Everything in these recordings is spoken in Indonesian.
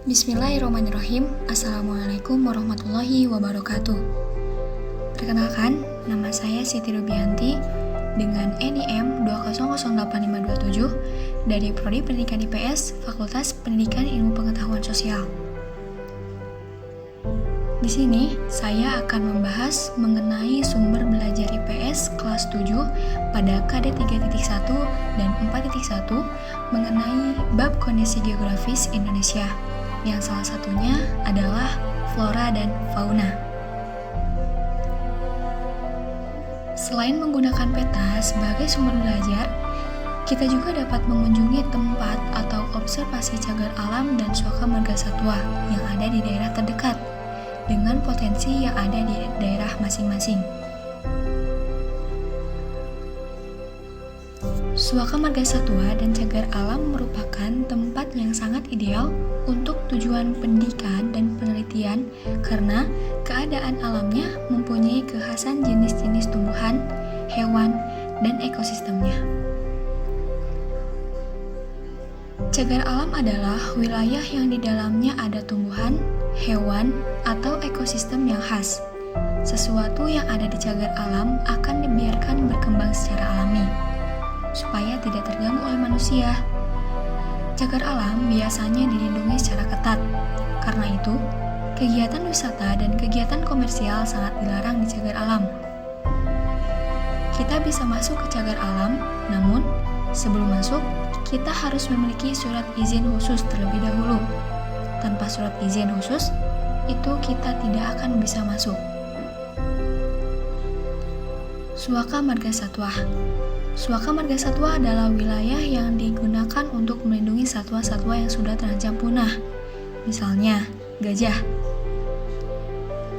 Bismillahirrahmanirrahim. Assalamualaikum warahmatullahi wabarakatuh. Perkenalkan, nama saya Siti Rubianti dengan NIM 2008527 dari Prodi Pendidikan IPS, Fakultas Pendidikan Ilmu Pengetahuan Sosial. Di sini, saya akan membahas mengenai sumber belajar IPS kelas 7 pada KD 3.1 dan 4.1 mengenai bab kondisi geografis Indonesia, yang salah satunya adalah flora dan fauna. Selain menggunakan peta sebagai sumber belajar, kita juga dapat mengunjungi tempat atau observasi cagar alam dan suaka marga satwa yang ada di daerah terdekat dengan potensi yang ada di daerah masing-masing. Suaka marga satwa dan cagar alam merupakan tempat yang sangat ideal untuk tujuan pendidikan dan penelitian karena keadaan alamnya mempunyai kekhasan jenis-jenis tumbuhan, hewan, dan ekosistemnya. Cagar alam adalah wilayah yang di dalamnya ada tumbuhan, hewan, atau ekosistem yang khas. Sesuatu yang ada di cagar alam akan dibiarkan berkembang secara alami, supaya tidak terganggu oleh manusia. Cagar alam biasanya dilindungi secara ketat. Karena itu, kegiatan wisata dan kegiatan komersial sangat dilarang di cagar alam. Kita bisa masuk ke cagar alam, namun sebelum masuk, kita harus memiliki surat izin khusus terlebih dahulu. Tanpa surat izin khusus, itu kita tidak akan bisa masuk. Suaka marga satwa. Suaka marga satwa adalah wilayah yang digunakan untuk melindungi satwa-satwa yang sudah terancam punah, misalnya gajah.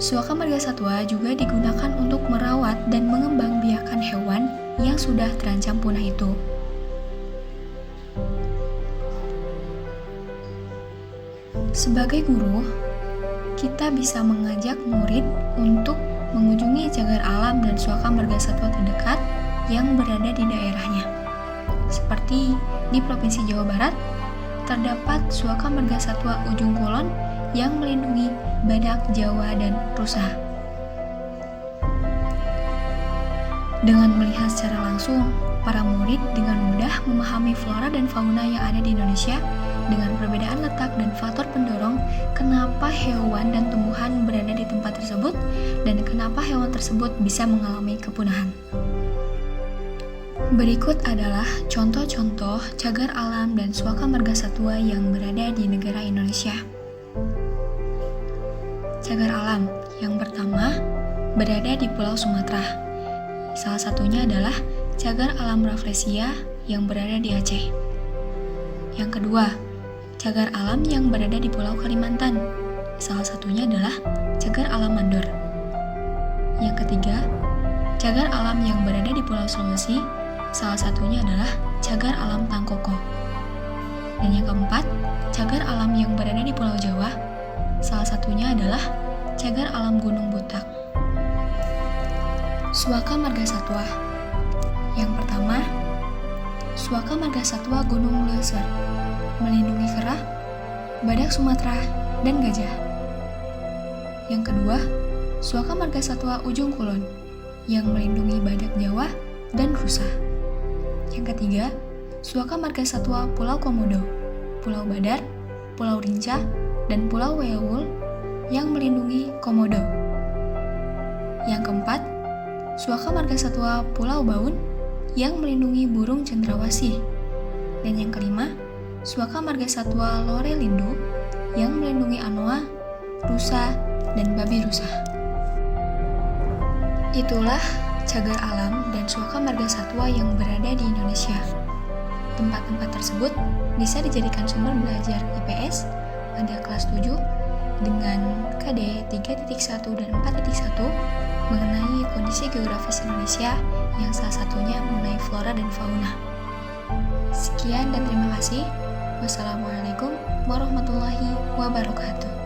Suaka marga satwa juga digunakan untuk merawat dan mengembangbiakan hewan yang sudah terancam punah itu. Sebagai guru, kita bisa mengajak murid untuk mengunjungi cagar alam dan suaka marga satwa terdekat yang berada di daerahnya. Seperti di Provinsi Jawa Barat, terdapat suaka marga satwa Ujung Kulon yang melindungi badak Jawa dan rusa. Dengan melihat secara langsung, para murid dengan mudah memahami flora dan fauna yang ada di Indonesia dengan perbedaan letak dan faktor pendorong kenapa hewan dan tumbuhan berada di tempat tersebut dan kenapa hewan tersebut bisa mengalami kepunahan. Berikut adalah contoh-contoh cagar alam dan suaka marga satwa yang berada di negara Indonesia. Cagar alam yang pertama berada di Pulau Sumatera. Salah satunya adalah cagar alam Rafflesia yang berada di Aceh. Yang kedua, cagar alam yang berada di Pulau Kalimantan. Salah satunya adalah cagar alam Mandor. Yang ketiga, cagar alam yang berada di Pulau Sulawesi. Salah satunya adalah cagar alam Tangkoko. Dan yang keempat, cagar alam yang berada di Pulau Jawa. Salah satunya adalah cagar alam Gunung Butak. Suaka marga satwa. Yang pertama, suaka marga satwa Gunung Leuser melindungi kera, badak Sumatera, dan gajah. Yang kedua, suaka marga satwa Ujung Kulon yang melindungi badak Jawa dan rusa. Yang ketiga, suaka marga satwa Pulau Komodo, Pulau Badar, Pulau Rinca, dan Pulau Weowul yang melindungi komodo. Yang keempat, suaka marga satwa Pulau Baun yang melindungi burung cendrawasih. Dan yang kelima, suaka marga satwa Lorelindo yang melindungi anoa, rusa, dan babi rusa. Itulah cagar alam dan suaka marga satwa yang berada di Indonesia. Tempat-tempat tersebut bisa dijadikan sumber belajar IPS pada kelas 7 dengan KD 3.1 dan 4.1 mengenai kondisi geografis Indonesia yang salah satunya mengenai flora dan fauna. Sekian dan terima kasih. Wassalamualaikum warahmatullahi wabarakatuh.